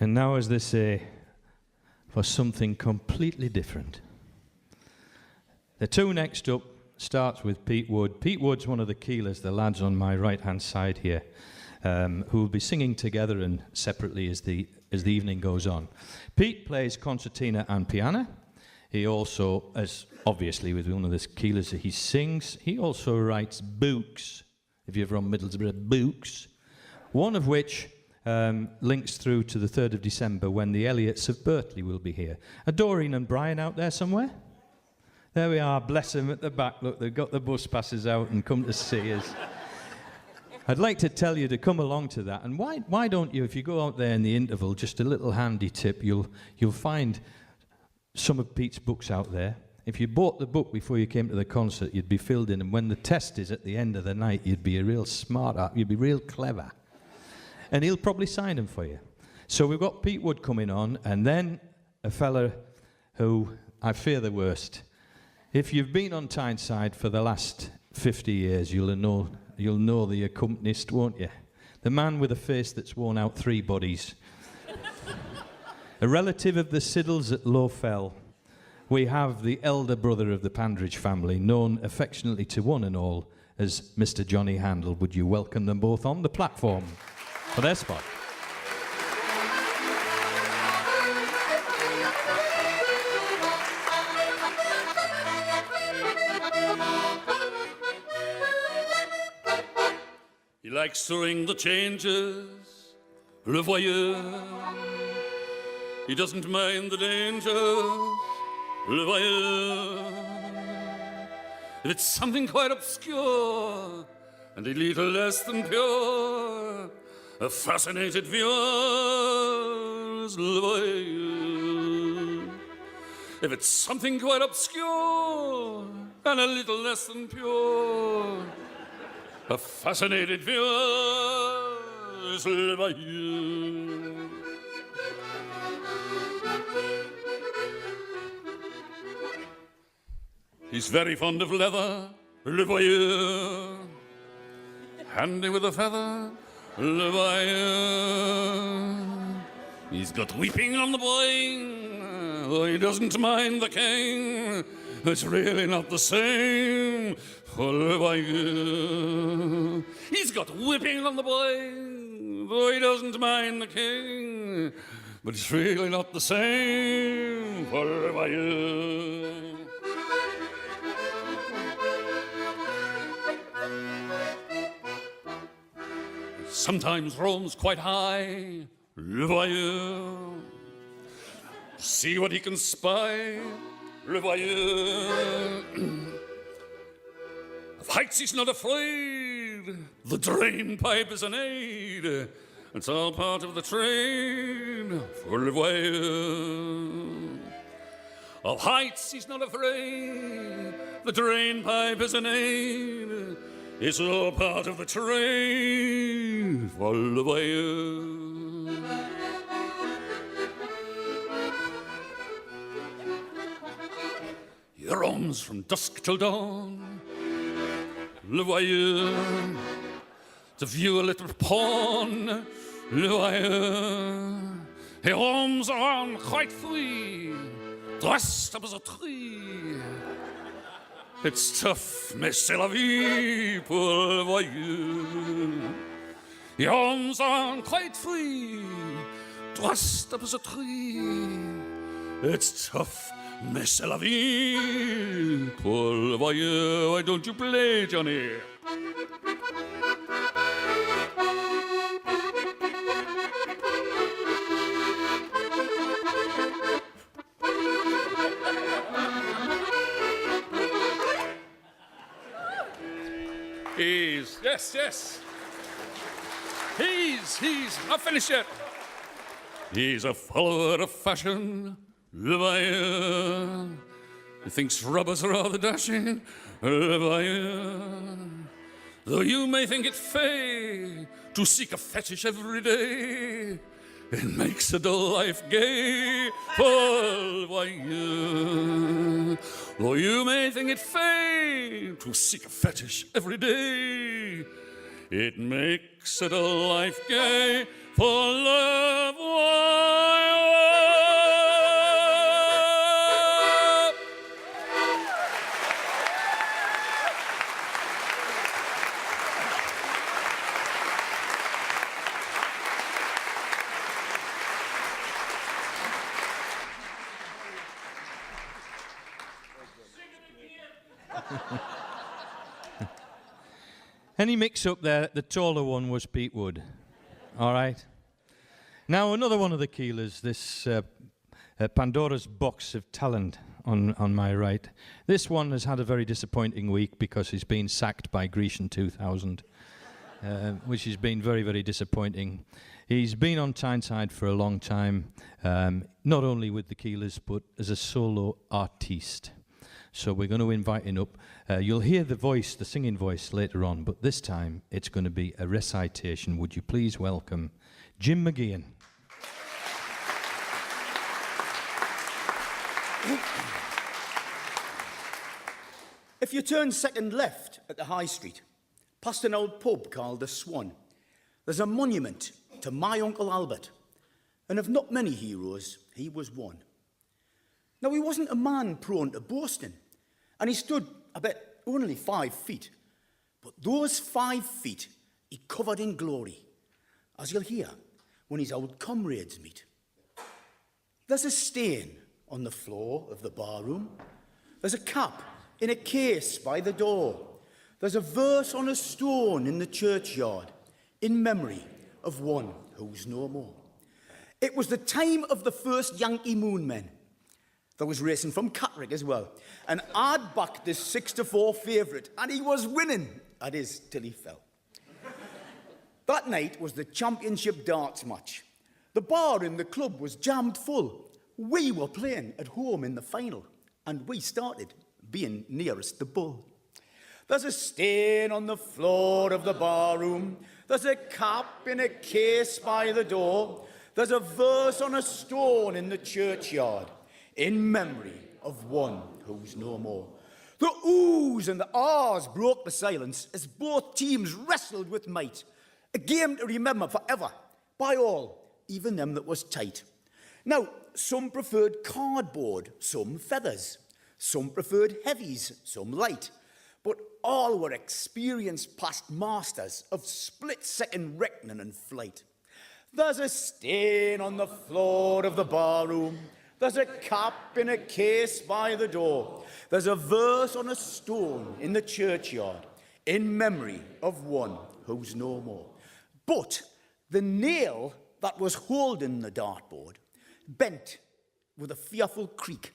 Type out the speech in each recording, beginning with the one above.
And now, as they say, for something completely different. The two next up starts with Pete Wood. Pete Wood's one of the keelers, the lads on my right-hand side here, who will be singing together and separately as the evening goes on. Pete plays concertina and piano. He also, as obviously with one of the keelers, he sings. He also writes books, if you're from Middlesbrough, books, one of which links through to the 3rd of December when the Elliots of Bertley will be here. Are Doreen and Brian out there somewhere? There we are, bless them at the back. Look, they've got the bus passes out and come to see us. I'd like to tell you to come along to that. And why don't you, if you go out there in the interval, just a little handy tip, you'll find some of Pete's books out there. If you bought the book before you came to the concert, you'd be filled in. And when the test is at the end of the night, you'd be a real smart art. You'd be real clever. And he'll probably sign them for you. So we've got Pete Wood coming on, and then a fella who I fear the worst. If you've been on Tyneside for the last 50 years, you'll know the accompanist, won't you? The man with a face that's worn out 3 bodies. A relative of the Siddles at Lowfell, we have the elder brother of the Pandridge family, known affectionately to one and all as Mr. Johnny Handel. Would you welcome them both on the platform for their spot? He likes to ring the changes, le voyeur. He doesn't mind the dangers, le voyeur. If it's something quite obscure and a little less than pure, a fascinated viewer is le voyeur. If it's something quite obscure and a little less than pure, a fascinated viewer is le voyeur. He's very fond of leather, le voyeur. Handy with a feather, le voyeur. He's got weeping on the boy, though he doesn't mind the king. It's really not the same for le voyeur. He's got whipping on the boy, though he doesn't mind the king. But it's really not the same for le voyeur. Sometimes roams quite high, le voyeur. See what he can spy, le voyeur. Of heights he's not afraid, the drain pipe is an aid. It's all part of the trade for le voyeur. Of heights he's not afraid, the drain pipe is an aid. It's all part of the trade for le voyeur. He roams from dusk till dawn, le voyeur, to view a little pawn, le voyeur. He roams around quite free, dressed up as a tree. It's tough, mais c'est la vie pour le voyeur. He roams around quite free, dressed up as a tree. It's tough, mais c'est la vie pour le voyeur. Why don't you play, Johnny? Yes. He's not finished yet. He's a follower of fashion, le voyeur. He thinks rubbers are rather dashing, le voyeur. Though you may think it fey to seek a fetish every day, it makes a dull life gay for le voyeur. Though you may think it fey to seek a fetish every day, It makes it a life gay for love while Any mix-up there, the taller one was Pete Wood. All right. Now, another one of the Keelers, this Pandora's Box of Talent on my right. This one has had a very disappointing week because he's been sacked by Grecian 2000, which has been very, very disappointing. He's been on Tyneside for a long time, not only with the Keelers, but as a solo artiste. So we're going to invite him up. You'll hear the voice, the singing voice later on, but this time it's going to be a recitation. Would you please welcome Jim McGeehan? If you turn second left at the High Street, past an old pub called the Swan, there's a monument to my Uncle Albert. And of not many heroes, he was one. Now, he wasn't a man prone to boasting, and he stood about only 5 feet. But those 5 feet he covered in glory, as you'll hear when his old comrades meet. There's a stain on the floor of the barroom. There's a cap in a case by the door. There's a verse on a stone in the churchyard, in memory of one who's no more. It was the time of the first Yankee Moon men. There was racing from Catterick as well. And I'd backed this 6-4 favourite, and he was winning, that is, till he fell. That night was the championship darts match. The bar in the club was jammed full. We were playing at home in the final, and we started being nearest the bull. There's a stain on the floor of the barroom. There's a cap in a case by the door. There's a verse on a stone in the churchyard, in memory of one who's no more. The oohs and the ahs broke the silence as both teams wrestled with might. A game to remember forever, by all, even them that was tight. Now, some preferred cardboard, some feathers. Some preferred heavies, some light. But all were experienced past masters of split-second reckoning and flight. There's a stain on the floor of the barroom. There's a cap in a case by the door. There's a verse on a stone in the churchyard, in memory of one who's no more. But the nail that was holding the dartboard bent with a fearful creak,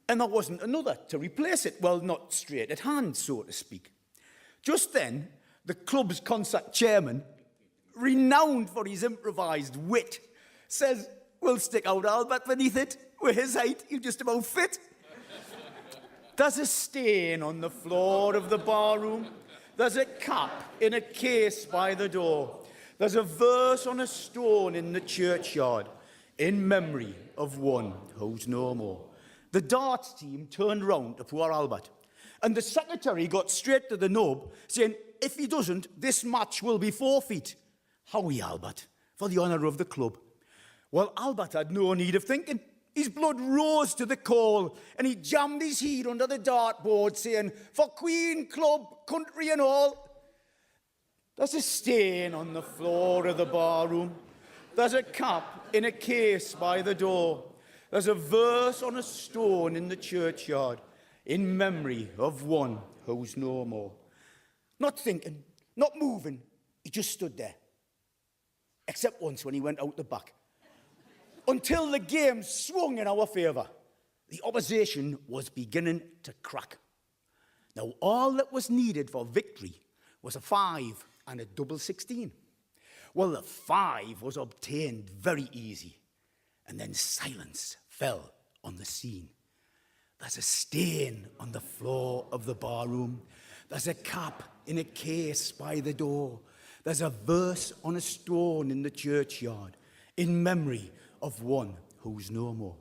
and there wasn't another to replace it, well, not straight at hand, so to speak. Just then, the club's concert chairman, renowned for his improvised wit, says, "We'll stick out Albert beneath it. With his height, he'll just about fit." There's a stain on the floor of the barroom. There's a cap in a case by the door. There's a verse on a stone in the churchyard, in memory of one who's no more. The darts team turned round to poor Albert, and the secretary got straight to the nub, saying, "If he doesn't, this match will be forfeit." "Howie, Albert, for the honour of the club." Well, Albert had no need of thinking. His blood rose to the call, and he jammed his head under the dartboard, saying, "For Queen, club, country and all." There's a stain on the floor of the barroom. There's a cap in a case by the door. There's a verse on a stone in the churchyard, in memory of one who's no more. Not thinking, not moving, he just stood there. Except once when he went out the back. Until the game swung in our favour. The opposition was beginning to crack. Now, all that was needed for victory was a 5 and a double 16. Well, the 5 was obtained very easy. And then silence fell on the scene. There's a stain on the floor of the barroom. There's a cap in a case by the door. There's a verse on a stone in the churchyard, in memory of one who's no more.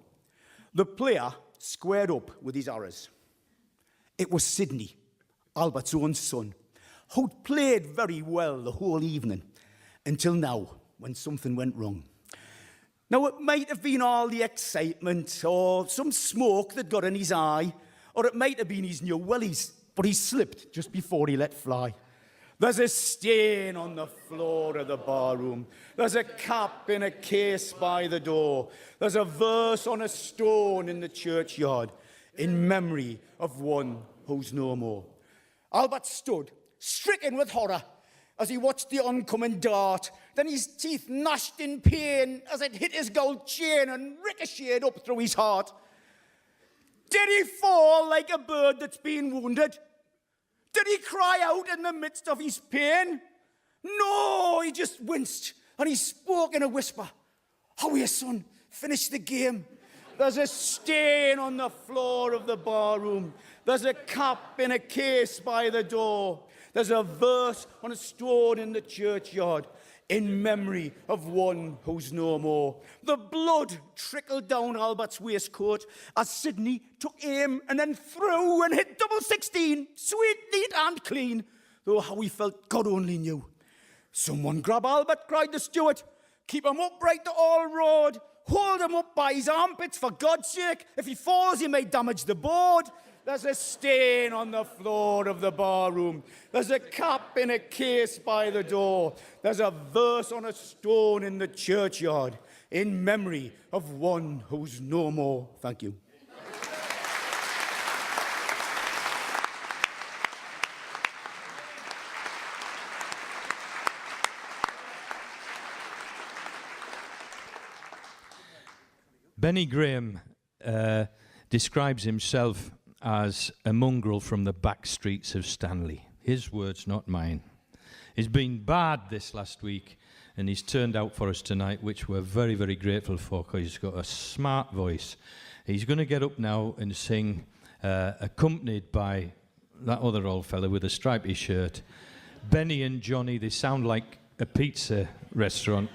The player squared up with his arrows. It was Sidney, Albert's own son, who'd played very well the whole evening, until now, when something went wrong. Now, it might have been all the excitement, or some smoke that got in his eye, or it might have been his new wellies, but he slipped just before he let fly. There's a stain on the floor of the barroom. There's a cap in a case by the door. There's a verse on a stone in the churchyard, in memory of one who's no more. Albert stood, stricken with horror, as he watched the oncoming dart. Then his teeth gnashed in pain as it hit his gold chain and ricocheted up through his heart. Did he fall like a bird that's been wounded? Did he cry out in the midst of his pain? No, he just winced, and he spoke in a whisper. How are you, son? Finish the game. There's a stain on the floor of the barroom. There's a cap in a case by the door. There's a verse on a stone in the churchyard, in memory of one who's no more. The blood trickled down Albert's waistcoat as Sidney took aim and then threw and hit double 16, sweet, neat and clean, though how he felt God only knew. Someone grab Albert, cried the steward. Keep him upright the all road. Hold him up by his armpits, for God's sake. If he falls, he may damage the board. There's a stain on the floor of the barroom. There's a cap in a case by the door. There's a verse on a stone in the churchyard, in memory of one who's no more. Thank you. Benny Graham describes himself as a mongrel from the back streets of Stanley. His words, not mine. He's been bad this last week, and he's turned out for us tonight, which we're very, very grateful for, because he's got a smart voice. He's going to get up now and sing, accompanied by that other old fella with a stripy shirt. Benny and Johnny, they sound like a pizza restaurant.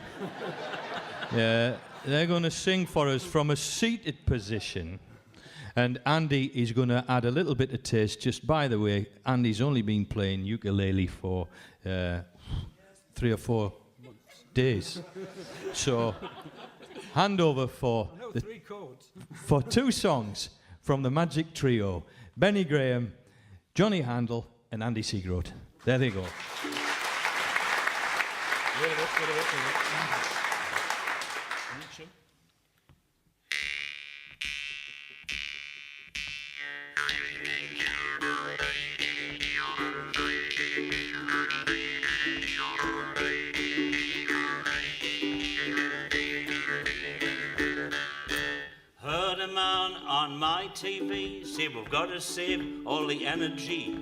They're going to sing for us from a seated position. And Andy is going to add a little bit of taste. Just by the way, Andy's only been playing ukulele for 3 or 4 days. So, hand over for 3 chords. For 2 songs from the Magic Trio: Benny Graham, Johnny Handel, and Andy Seagroat. There they go. Heard a man on my TV say we've got to save all the energy.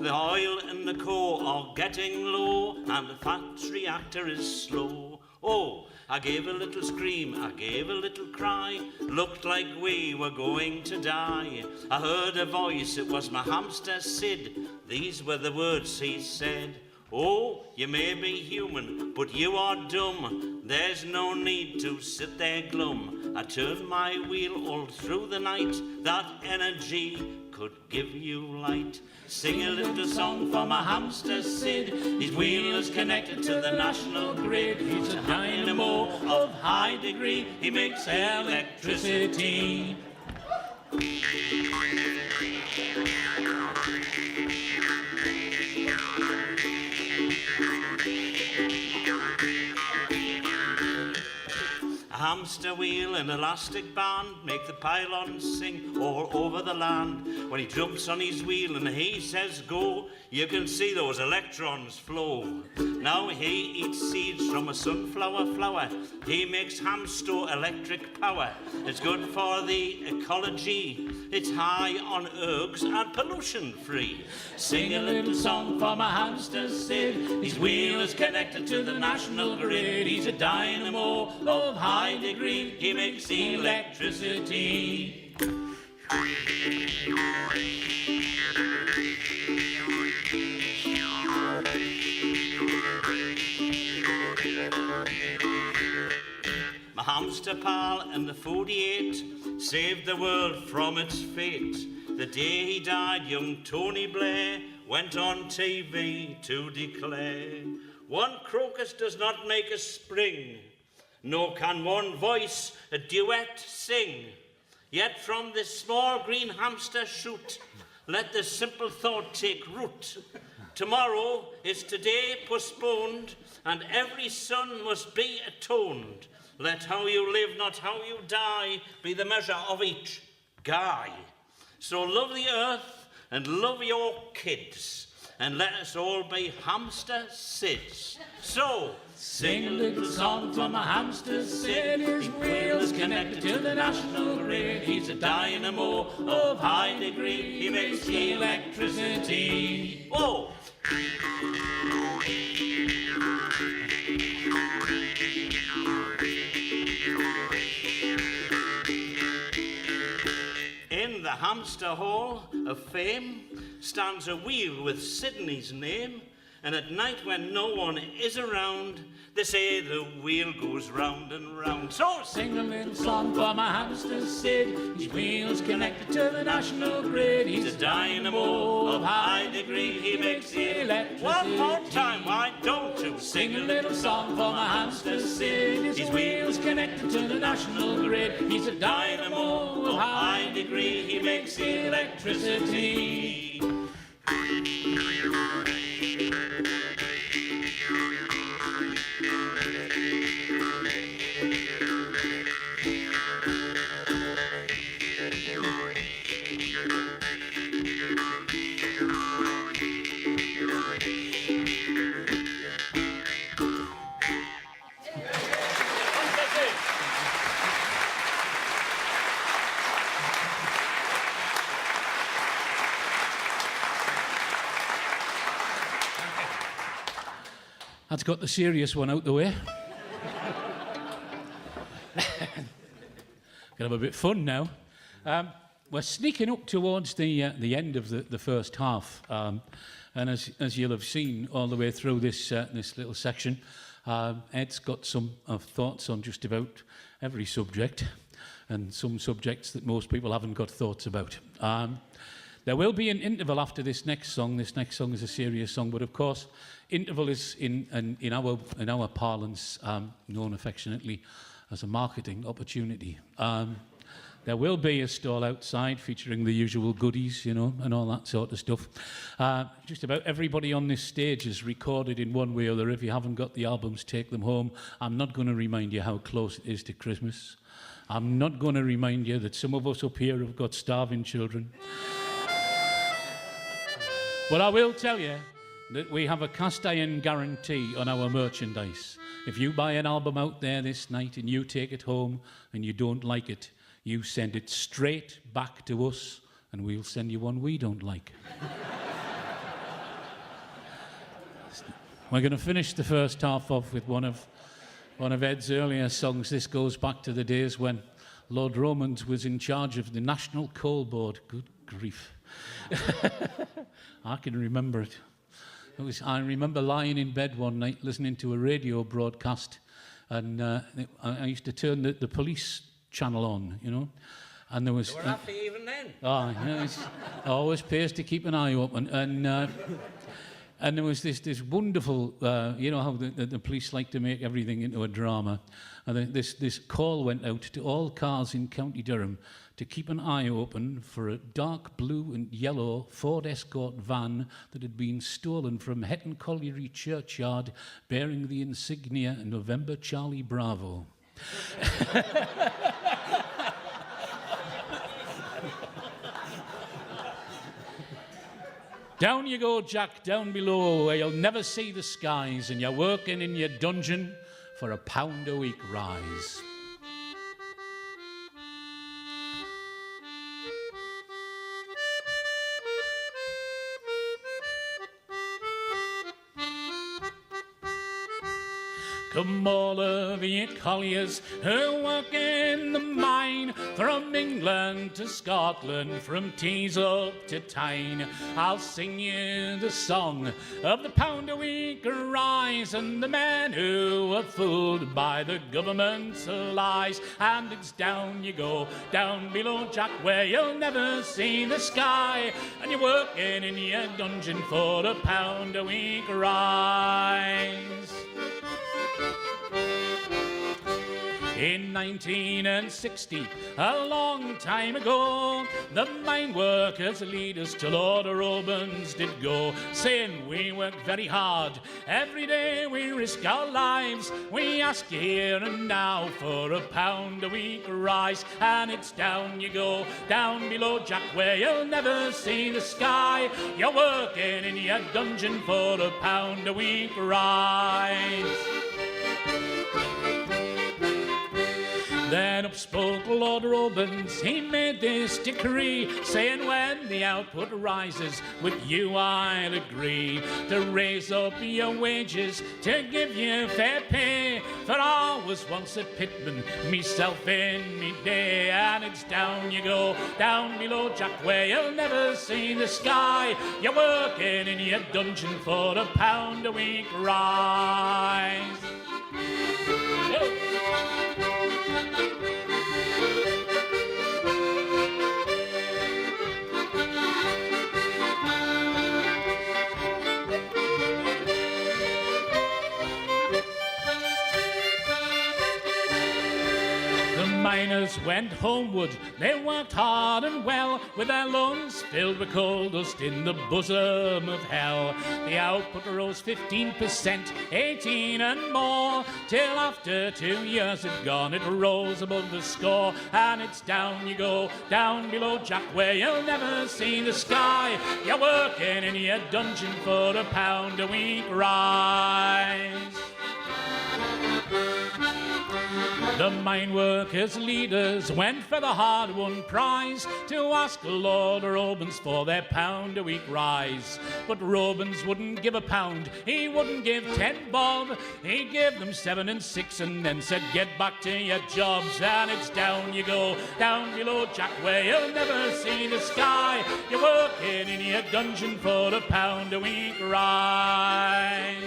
The oil in the core are getting low and the fat reactor is slow. Oh, I gave a little scream, I gave a little cry. Looked like we were going to die. I heard a voice, it was my hamster Sid. These were the words he said. Oh, you may be human, but you are dumb. There's no need to sit there glum. I turned my wheel all through the night. That energy could give you light. Sing a little song for my hamster Sid. His wheel is connected to the national grid. He's a dynamo of high degree. He makes electricity. Hamster wheel and elastic band make the pylons sing all over the land. When he jumps on his wheel and he says go, you can see those electrons flow. Now he eats seeds from a sunflower flower. He makes hamster electric power. It's good for the ecology. It's high on herbs and pollution free. Sing a little song for my hamster Sid. His wheel is connected to the national grid. He's a dynamo of high degree. He makes electricity. My hamster pal and the food he ate saved the world from its fate. The day he died, young Tony Blair went on TV to declare, one crocus does not make a spring, nor can one voice a duet sing. Yet from this small green hamster shoot, let the simple thought take root. Tomorrow is today postponed, and every son must be atoned. Let how you live, not how you die, be the measure of each guy. So love the earth and love your kids, and let us all be hamster Sids. So, sing a little song for my hamster Sid. His wheel is connected to the national grid. He's a dynamo of high degree. He makes electricity. Oh! In the hamster hall of fame stands a wheel with Sydney's name, and at night when no one is around, they say the wheel goes round and round. So sing a little song for my hamster Sid. His wheel's connected to the national grid. He's a dynamo of high degree. He makes electricity. One more time, why don't you sing a little song for my hamster Sid? His wheel's connected to the national grid. He's a dynamo of high degree. He makes electricity. That's got the serious one out the way. Gonna have a bit of fun now. We're sneaking up towards the end of the first half, and as you'll have seen all the way through this little section, Ed's got some thoughts on just about every subject, and some subjects that most people haven't got thoughts about. There will be an interval after this next song. This next song is a serious song, but of course, interval is in our parlance known affectionately as a marketing opportunity. There will be a stall outside featuring the usual goodies, you know, and all that sort of stuff. Just about everybody on this stage is recorded in one way or other. If you haven't got the albums, take them home. I'm not going to remind you how close it is to Christmas. I'm not going to remind you that some of us up here have got starving children. But I will tell you that we have a cast iron guarantee on our merchandise. If you buy an album out there this night and you take it home and you don't like it, you send it straight back to us and we'll send you one we don't like. We're going to finish the first half off with one of Ed's earlier songs. This goes back to the days when Lord Romans was in charge of the National Coal Board. Good grief. I can remember it. I remember lying in bed one night listening to a radio broadcast, and I used to turn the police channel on, you know, and there was... They were after you even then. Oh, you know, it always pays to keep an eye open, and there was this wonderful, you know how the police like to make everything into a drama, and this call went out to all cars in County Durham to keep an eye open for a dark blue and yellow Ford Escort van that had been stolen from Hetton Colliery Churchyard bearing the insignia November Charlie Bravo. Down you go, Jack, down below, where you'll never see the skies, and you're working in your dungeon for £1 a week rise. Come all of ye colliers who work in the mine, from England to Scotland, from Tees up to Tyne. I'll sing you the song of the pound a week rise, and the men who are fooled by the government's lies. And it's down you go, down below Jack, where you'll never see the sky, and you're working in your dungeon for a pound a week rise. In 1960, a long time ago, the mine workers' leaders to Lord Robins did go, saying we work very hard, every day we risk our lives, we ask you here and now for a pound a week rise. And it's down you go, down below Jack, where you'll never see the sky, you're working in your dungeon for a pound a week rise. Then up spoke Lord Robins, he made this decree, saying when the output rises, with you I'll agree to raise up your wages, to give you fair pay, for I was once a pitman, myself in me day. And it's down you go, down below Jack, where you'll never see the sky, you're working in your dungeon for a pound a week rise. Miners went homeward, they worked hard and well, with their lungs filled with coal dust in the bosom of hell. The output rose 15%, 18 and more, till after 2 years had gone it rose above the score. And it's down you go, down below Jack, where you'll never see the sky, you're working in your dungeon for a pound a week rise. The mine workers' leaders went for the hard-won prize, to ask Lord Robins for their pound a week rise. But Robins wouldn't give a pound, he wouldn't give 10 bob, he gave them 7 and 6 and then said get back to your jobs. And it's down you go, down below Jack, where you'll never see the sky, you're working in your dungeon for a pound a week rise.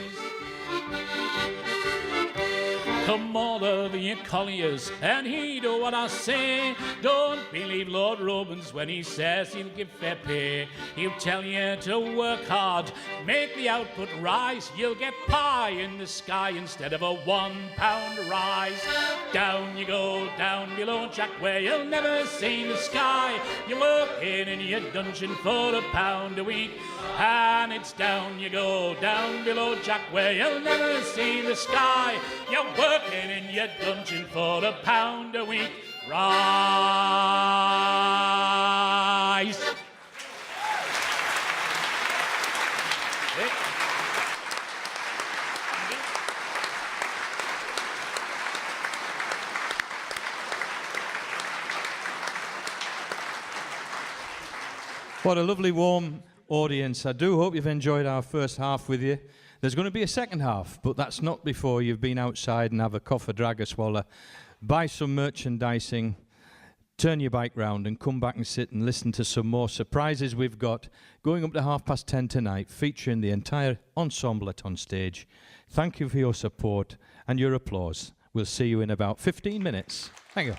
Come all of ye colliers and heed what I say, don't believe Lord Robins when he says he'll give fair pay. He'll tell you to work hard, make the output rise, you'll get pie in the sky instead of a £1 rise. Down you go, down below Jack, where you'll never see the sky, you're working in your dungeon for a pound a week. And it's down you go, down below Jack, where you'll never see the sky, you're working in your dungeon for a pound a week rise. What a lovely warm audience. I do hope you've enjoyed our first half with you. There's going to be a second half, but that's not before you've been outside and have a cough, a drag, a swallow, buy some merchandising, turn your bike round and come back and sit and listen to some more surprises we've got going up to 10:30 tonight, featuring the entire ensemble at On Stage. Thank you for your support and your applause. We'll see you in about 15 minutes. Thank you.